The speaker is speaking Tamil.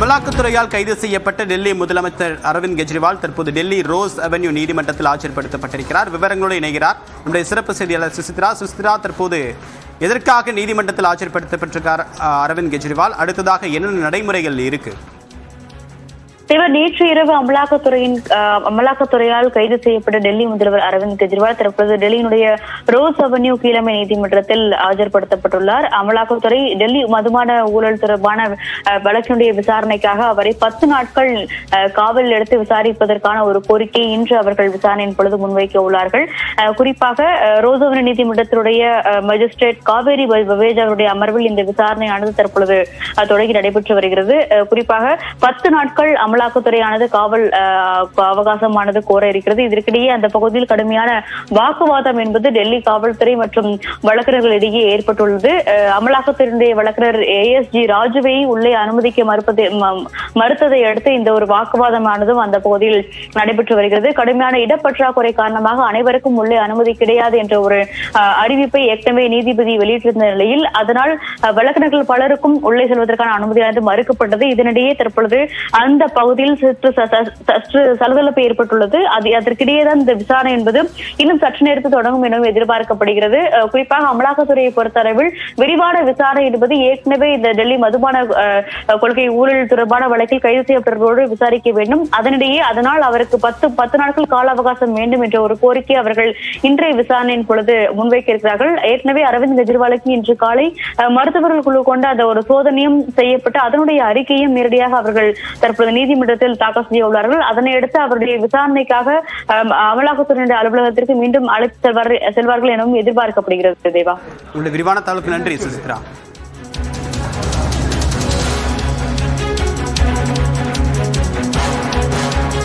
அமலாக்கத்துறையால் கைது செய்யப்பட்ட டெல்லி முதலமைச்சர் அரவிந்த் கெஜ்ரிவால் தற்போது டெல்லி ரோஸ் அவென்யூ நீதிமன்றத்தில் ஆஜர்படுத்தப்பட்டிருக்கிறார். விவரங்களோடு இணைகிறார் நம்முடைய சிறப்பு செய்தியாளர் சுசித்ரா. தற்போது எதற்காக நீதிமன்றத்தில் ஆஜர்படுத்தப்பட்டிருக்கார் அரவிந்த் கெஜ்ரிவால்? அடுத்ததாக என்னென்ன நடைமுறைகள் இருக்கு? நேற்று இரவு அமலாக்கத்துறையால் கைது செய்யப்பட்ட டெல்லி முதல்வர் அரவிந்த் கெஜ்ரிவால் தற்போது டெல்லியினுடைய ரோஸ் அவென்யூ கீழமை நீதிமன்றத்தில் ஆஜர்படுத்தப்பட்டுள்ளார். அமலாக்கத்துறை டெல்லி மதுபான ஊழல் தொடர்பான வழக்கினுடைய விசாரணைக்காக அவரை 10 நாட்கள் காவலில் எடுத்து விசாரிப்பதற்கான ஒரு கோரிக்கை இன்று அவர்கள் விசாரணையின் பொழுது முன்வைக்க உள்ளார்கள். குறிப்பாக ரோஸ் அவென்யூ நீதிமன்றத்தினுடைய மேஜிஸ்ட்ரேட் காவேரி பவேஜ் அவருடைய அமர்வில் இந்த விசாரணையானது தற்பொழுது தொடங்கி நடைபெற்று வருகிறது. குறிப்பாக 10 நாட்கள் அமலாக்கத்துறையானது காவல் அவகாசமானது கோர இருக்கிறது. இதற்கிடையே அந்த பகுதியில் கடுமையான வாக்குவாதம் என்பது டெல்லி காவல்துறை மற்றும் வழக்கறிஞர்களிடையே ஏற்பட்டுள்ளது. அமலாக்கத்துறையினுடைய வழக்கறிஞர் ASG ராஜுவை உள்ளே அனுமதிக்க மறுத்ததை அடுத்து இந்த ஒரு வாக்குவாதமானதும் அந்த பகுதியில் நடைபெற்று வருகிறது. கடுமையான இடப்பற்றாக்குறை காரணமாக அனைவருக்கும் உள்ளே அனுமதி கிடையாது என்ற ஒரு அறிவிப்பை ஏற்கனவே நீதிபதி வெளியிட்டிருந்த நிலையில் அதனால் வழக்கறிஞர்கள் பலருக்கும் உள்ளே செல்வதற்கான அனுமதியானது மறுக்கப்பட்டது. இதனிடையே தற்பொழுது அந்த பகுதியில் சற்று சலசலப்பு ஏற்பட்டுள்ளது. அதற்கிடையே தான் இந்த விசாரணை என்பது இன்னும் சற்று நேரத்தில் தொடங்கும் எனவும் எதிர்பார்க்கப்படுகிறது. குறிப்பாக அமலாக்கத்துறையை பொறுத்தளவில் விரிவான விசாரணை என்பது ஏற்கனவே இந்த டெல்லி மதுபான கொள்கை ஊழல் தொடர்பான வழக்கில் கைது செய்யப்பட்டவர்களோடு விசாரிக்க வேண்டும். அதனிடையே அதனால் அவருக்கு 10 நாட்கள் கால அவகாசம் வேண்டும் என்ற ஒரு கோரிக்கை அவர்கள் இன்றைய விசாரணையின் பொழுது முன்வைக்க இருக்கிறார்கள். ஏற்கனவே அரவிந்த் கெஜ்ரிவாலுக்கு இன்று காலை மருத்துவர்கள் குழு கொண்ட அந்த ஒரு சோதனையும் செய்யப்பட்டு அதனுடைய அறிக்கையும் நேரடியாக அவர்கள் தற்போது நீதிமன்றத்தில் தாக்கல் செய்ய உள்ளார்கள். அதனையடுத்து அவருடைய விசாரணைக்காக அமலாக்கத்துறையினுடைய அலுவலகத்திற்கு மீண்டும் அழைத்து செல்வார்கள் எனவும் எதிர்பார்க்கப்படுகிறது. தேவா, விரிவான தகவலுக்கு நன்றி சுசித்ரா.